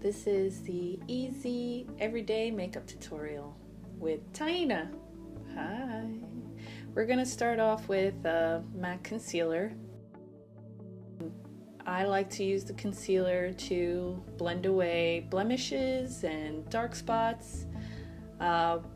This is the easy everyday makeup tutorial with Taina. Hi. We're gonna start off with matte concealer. I like to use the concealer to blend away blemishes and dark spots.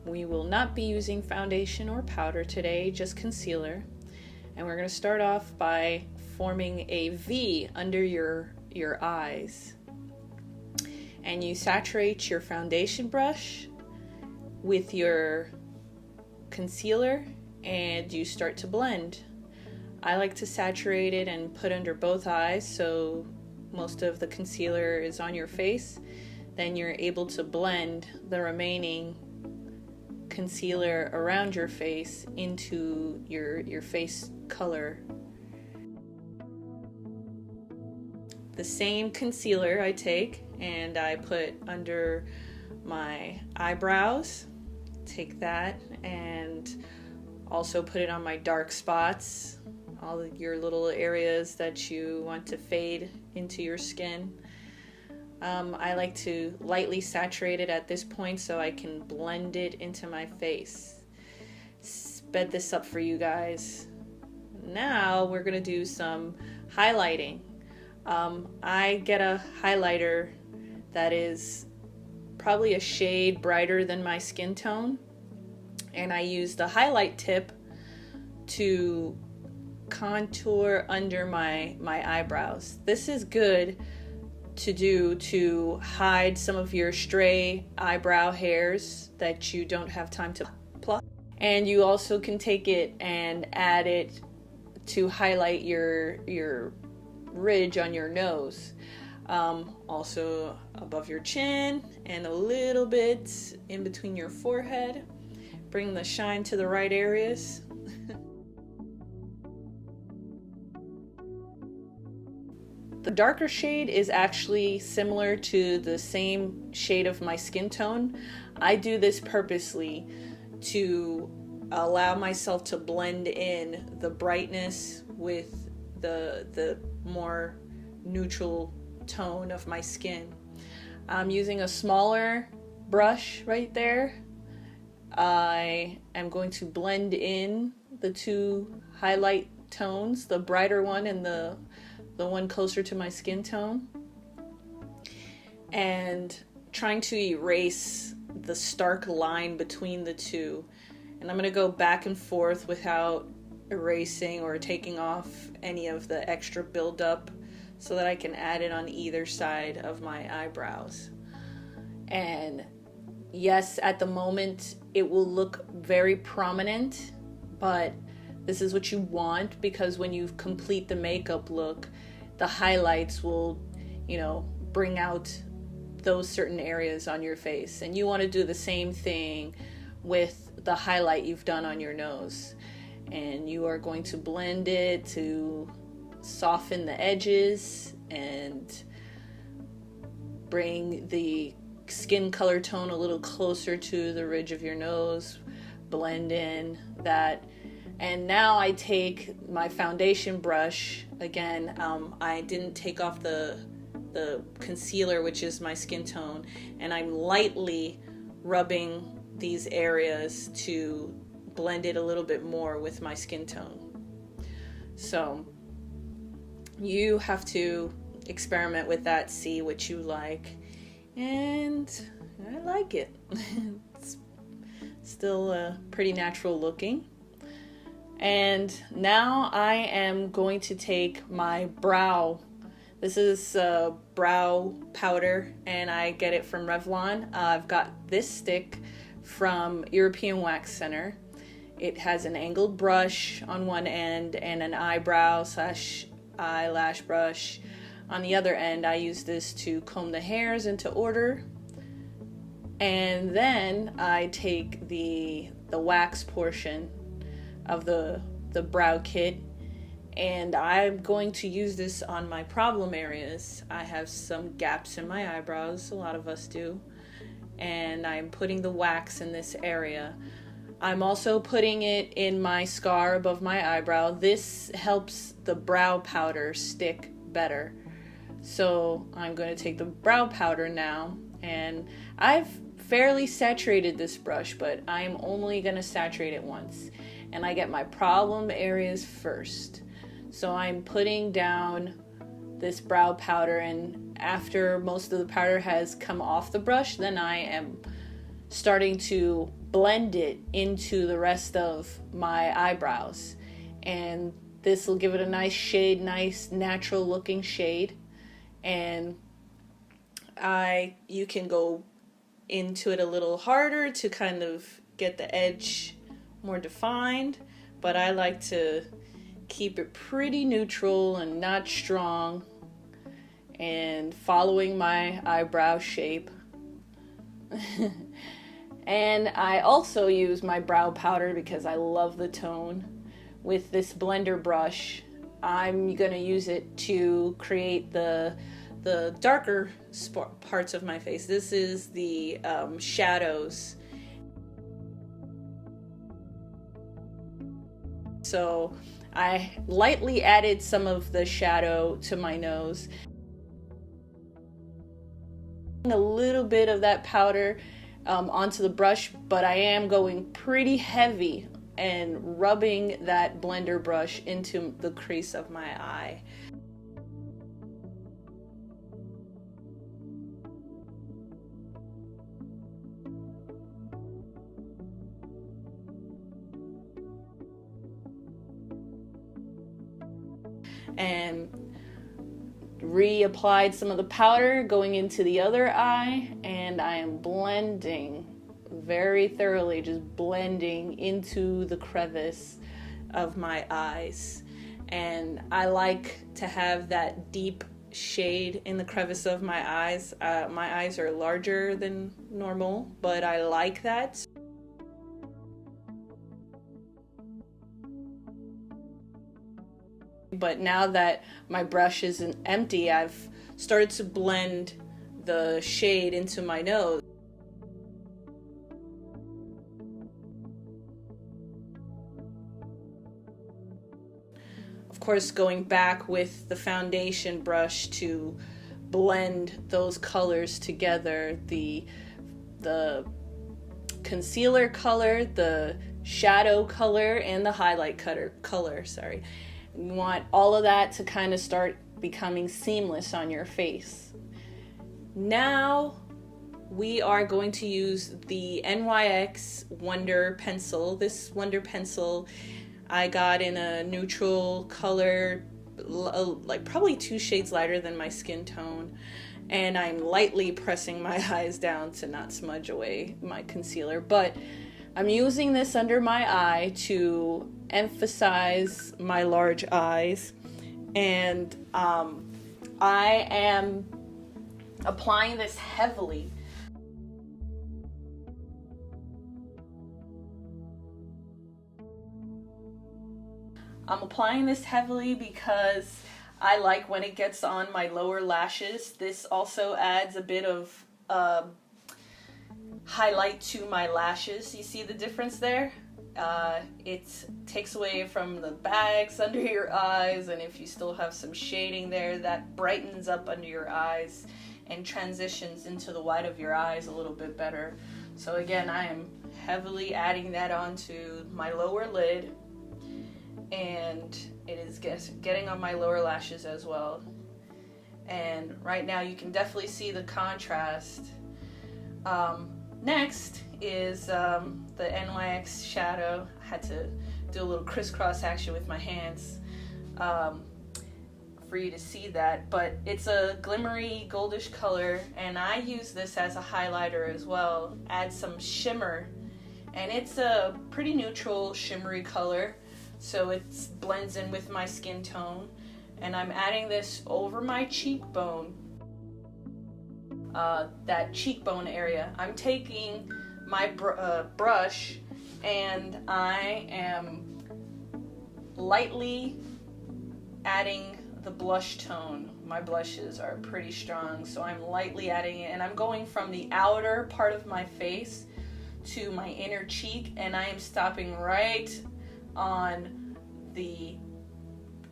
We will not be using foundation or powder today, just concealer. And we're gonna start off by forming a V under your eyes. And you saturate your foundation brush with your concealer and you start to blend. I like to saturate it and put under both eyes so most of the concealer is on your face. Then you're able to blend the remaining concealer around your face into your face color. The same concealer I take and I put under my eyebrows. Take that and also put it on my dark spots, all of your little areas that you want to fade into your skin. I like to lightly saturate it at this point so I can blend it into my face. Sped this up for you guys. Now we're gonna do some highlighting. I get a highlighter that is probably a shade brighter than my skin tone, and I use the highlight tip to contour under my eyebrows. This is good to do to hide some of your stray eyebrow hairs that you don't have time to pluck. And you also can take it and add it to highlight your ridge on your nose, also above your chin and a little bit in between your forehead. Bring the shine to the right areas. The darker shade is actually similar to the same shade of my skin tone. I do this purposely to allow myself to blend in the brightness with the more neutral tone of my skin. I'm using a smaller brush right there. I am going to blend in the two highlight tones, the brighter one and the one closer to my skin tone, and trying to erase the stark line between the two. And I'm going to go back and forth without erasing or taking off any of the extra buildup so that I can add it on either side of my eyebrows. And yes, at the moment it will look very prominent, but this is what you want, because when you complete the makeup look, the highlights will, bring out those certain areas on your face. And you want to do the same thing with the highlight you've done on your nose. And you are going to blend it to soften the edges and bring the skin color tone a little closer to the ridge of your nose. Blend in that. And now I take my foundation brush. Again, I didn't take off the concealer, which is my skin tone, and I'm lightly rubbing these areas to blend it a little bit more with my skin tone. So you have to experiment with that, see what you like, and I like it. It's still pretty natural looking. And now I am going to take my brow. This is brow powder, and I get it from Revlon. I've got this stick from European Wax Center. It has an angled brush on one end and an eyebrow/eyelash brush on the other end. I use this to comb the hairs into order. And then I take the wax portion of the brow kit, and I'm going to use this on my problem areas. I have some gaps in my eyebrows, a lot of us do, and I'm putting the wax in this area. I'm also putting it in my scar above my eyebrow. This helps the brow powder stick better So I'm going to take the brow powder now, and I've fairly saturated this brush, but I'm only going to saturate it once. And I get my problem areas first. So I'm putting down this brow powder, and after most of the powder has come off the brush, then I am starting to blend it into the rest of my eyebrows. And this will give it a nice shade, nice natural looking shade. And you can go into it a little harder to kind of get the edge more defined, but I like to keep it pretty neutral and not strong, and following my eyebrow shape. And I also use my brow powder because I love the tone. With this blender brush, I'm gonna use it to create the darker parts of my face. This is the shadows. So I lightly added some of the shadow to my nose. A little bit of that powder onto the brush, but I am going pretty heavy and rubbing that blender brush into the crease of my eye. And reapplied some of the powder going into the other eye, and I am blending very thoroughly, just blending into the crevice of my eyes. And I like to have that deep shade in the crevice of my eyes. My eyes are larger than normal, but I like that. But now that my brush isn't empty, I've started to blend the shade into my nose. Of course, going back with the foundation brush to blend those colors together, the concealer color, the shadow color, and the highlight color. You want all of that to kind of start becoming seamless on your face. Now we are going to use the NYX Wonder Pencil. This Wonder Pencil I got in a neutral color, like probably 2 shades lighter than my skin tone. And I'm lightly pressing my eyes down to not smudge away my concealer. But I'm using this under my eye to emphasize my large eyes, and I am applying this heavily. I'm applying this heavily because I like when it gets on my lower lashes. This also adds a bit of highlight to my lashes. You see the difference there? It takes away from the bags under your eyes, and if you still have some shading there, that brightens up under your eyes and transitions into the white of your eyes a little bit better. So again, I am heavily adding that onto my lower lid, and it is getting on my lower lashes as well. And right now you can definitely see the contrast. Next is the NYX shadow. I had to do a little crisscross action with my hands for you to see that, but it's a glimmery goldish color, and I use this as a highlighter as well. Add some shimmer, and it's a pretty neutral shimmery color, so it blends in with my skin tone. And I'm adding this over my cheekbone, that cheekbone area. I'm taking my brush, and I am lightly adding the blush tone. My blushes are pretty strong, so I'm lightly adding it, and I'm going from the outer part of my face to my inner cheek, and I am stopping right on the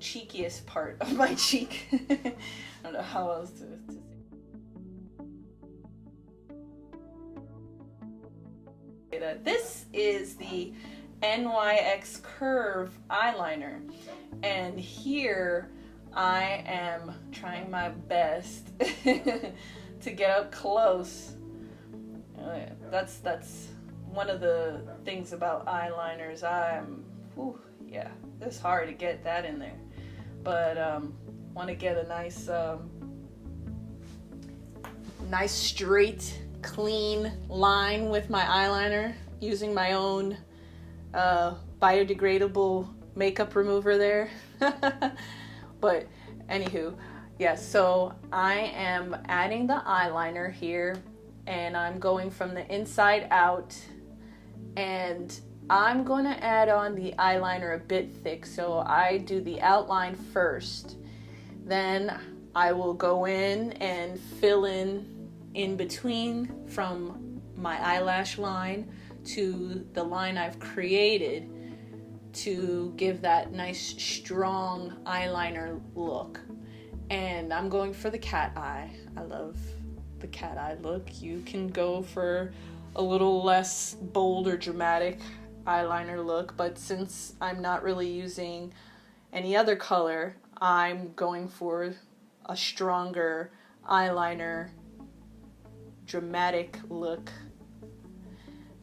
cheekiest part of my cheek. I don't know how else to say. This is the NYX CURVE eyeliner, and here I am trying my best to get up close. That's one of the things about eyeliners. Yeah, it's hard to get that in there, but want to get a nice straight clean line with my eyeliner using my own biodegradable makeup remover there. But anywho, yeah, so I am adding the eyeliner here, and I'm going from the inside out, and I'm going to add on the eyeliner a bit thick, so I do the outline first. Then I will go in and fill in between from my eyelash line to the line I've created to give that nice strong eyeliner look. And I'm going for the cat eye. I love the cat eye look. You can go for a little less bold or dramatic eyeliner look, but since I'm not really using any other color, I'm going for a stronger eyeliner dramatic look.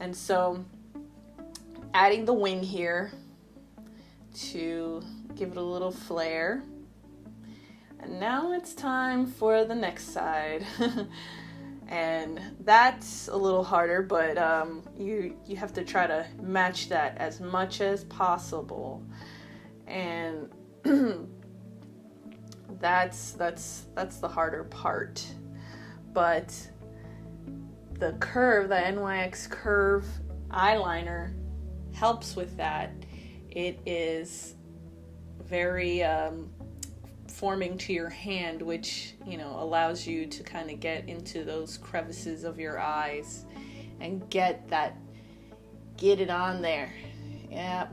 And so adding the wing here to give it a little flare. And now it's time for the next side. And that's a little harder, but you have to try to match that as much as possible. And that's the harder part. But the curve, the NYX CURVE eyeliner helps with that. It is very forming to your hand, which, you know, allows you to kind of get into those crevices of your eyes and get it on there. Yeah,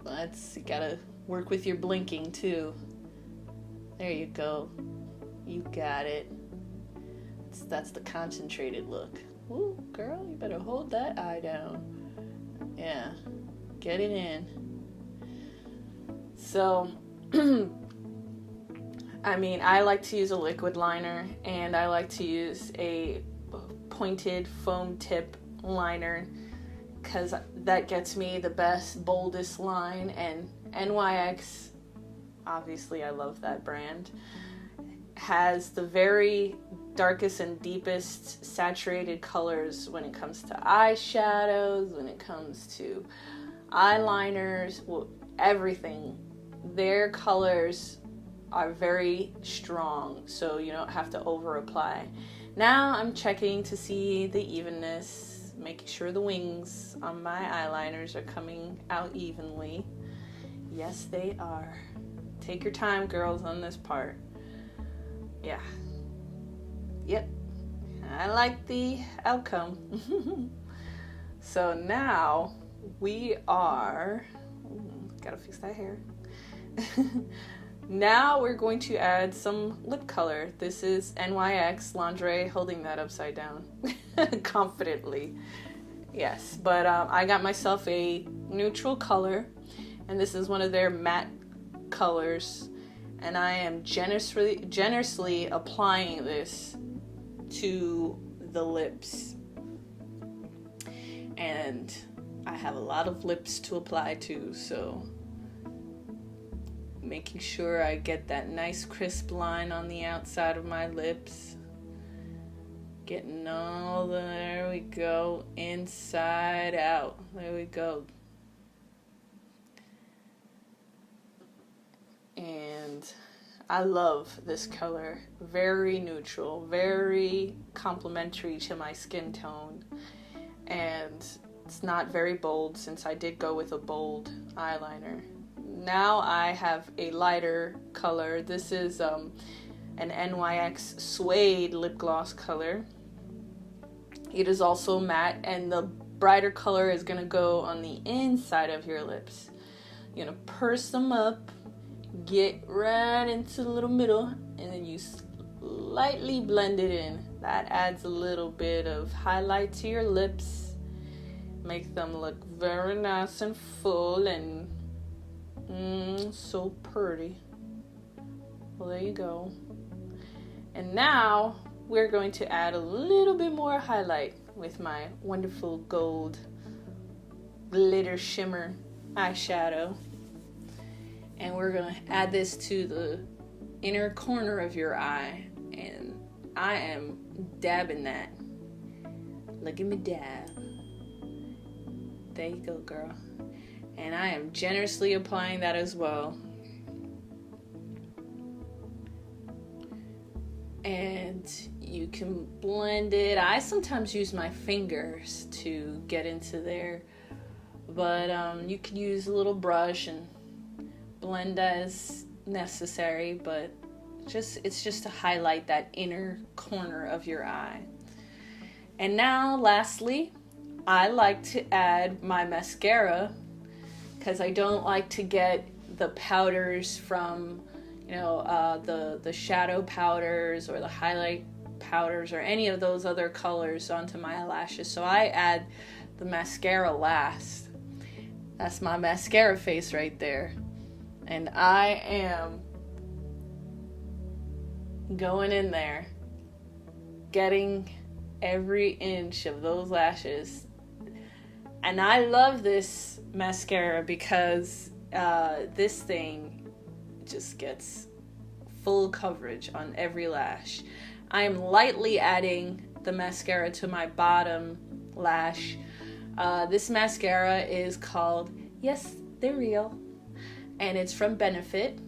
you gotta work with your blinking too. There you go. You got it. That's the concentrated look. Ooh, girl, you better hold that eye down. Yeah, get it in. So, I mean, I like to use a liquid liner, and I like to use a pointed foam tip liner because that gets me the best, boldest line. And NYX, obviously I love that brand, has the very darkest and deepest saturated colors when it comes to eyeshadows, when it comes to eyeliners, well, everything. Their colors are very strong, so you don't have to over apply. Now I'm checking to see the evenness, making sure the wings on my eyeliners are coming out evenly. Yes, they are. Take your time, girls, on this part. Yeah. Yep. I like the outcome. So now we are... gotta fix that hair. Now we're going to add some lip color. This is NYX Lingerie, holding that upside down confidently. Yes, but I got myself a neutral color, and this is one of their matte colors, and I am generously applying this to the lips. And I have a lot of lips to apply to, so making sure I get that nice crisp line on the outside of my lips. Getting all the, there we go, inside out. There we go. And I love this color. Very neutral, very complementary to my skin tone. And it's not very bold since I did go with a bold eyeliner. Now I have a lighter color. This is an NYX Suede lip gloss color. It is also matte, and the brighter color is going to go on the inside of your lips. You're going to purse them up, get right into the little middle, and then you slightly blend it in. That adds a little bit of highlight to your lips, make them look very nice and full and so pretty. Well, there you go. And now we're going to add a little bit more highlight with my wonderful gold glitter shimmer eyeshadow. And we're going to add this to the inner corner of your eye. And I am dabbing that. Look at me dab. There you go, girl. And I am generously applying that as well. And you can blend it. I sometimes use my fingers to get into there. But you can use a little brush and blend as necessary, but it's just to highlight that inner corner of your eye. And now lastly, I like to add my mascara, because I don't like to get the powders from the shadow powders or the highlight powders or any of those other colors onto my eyelashes. So I add the mascara last. That's my mascara face right there. And I am going in there, getting every inch of those lashes. And I love this mascara because this thing just gets full coverage on every lash. I am lightly adding the mascara to my bottom lash. This mascara is called, yes, they're real, and it's from Benefit,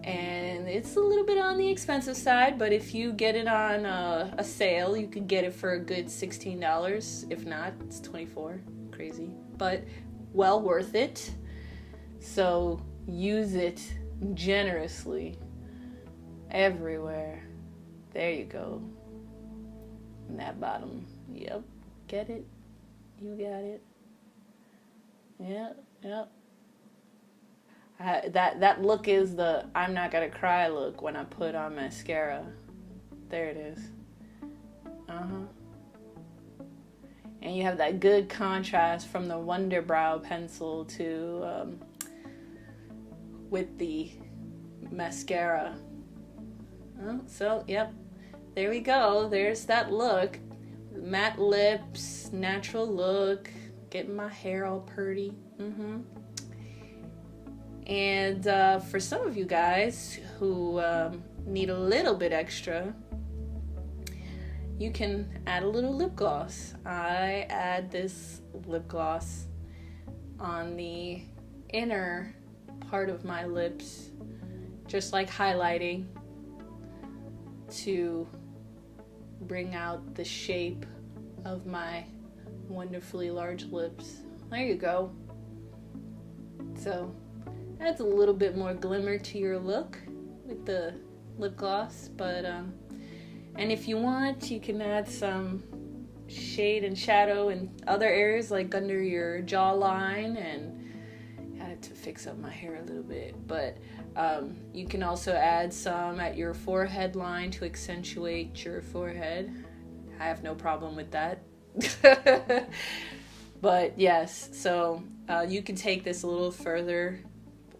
and it's a little bit on the expensive side, but if you get it on a sale, you could get it for a good $16. If not, it's $24. Crazy, but well worth it. So use it generously everywhere. There you go. And that bottom, yep, get it? You got it. Yep. That look is the I'm not gonna cry look when I put on mascara. There it is. And you have that good contrast from the Wonder Brow pencil to with the mascara. So yep, there we go. There's that look. Matte lips, natural look, getting my hair all pretty. And for some of you guys who need a little bit extra, you can add a little lip gloss. I add this lip gloss on the inner part of my lips, just like highlighting, to bring out the shape of my wonderfully large lips. There you go. So adds a little bit more glimmer to your look with the lip gloss, but and if you want, you can add some shade and shadow in other areas, like under your jawline, and add it to fix up my hair a little bit. But you can also add some at your forehead line to accentuate your forehead. I have no problem with that. But yes, so you can take this a little further,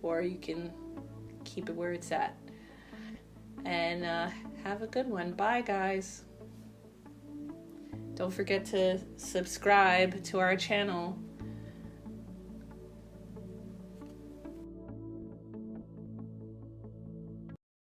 or you can keep it where it's at. And have a good one. Bye, guys. Don't forget to subscribe to our channel.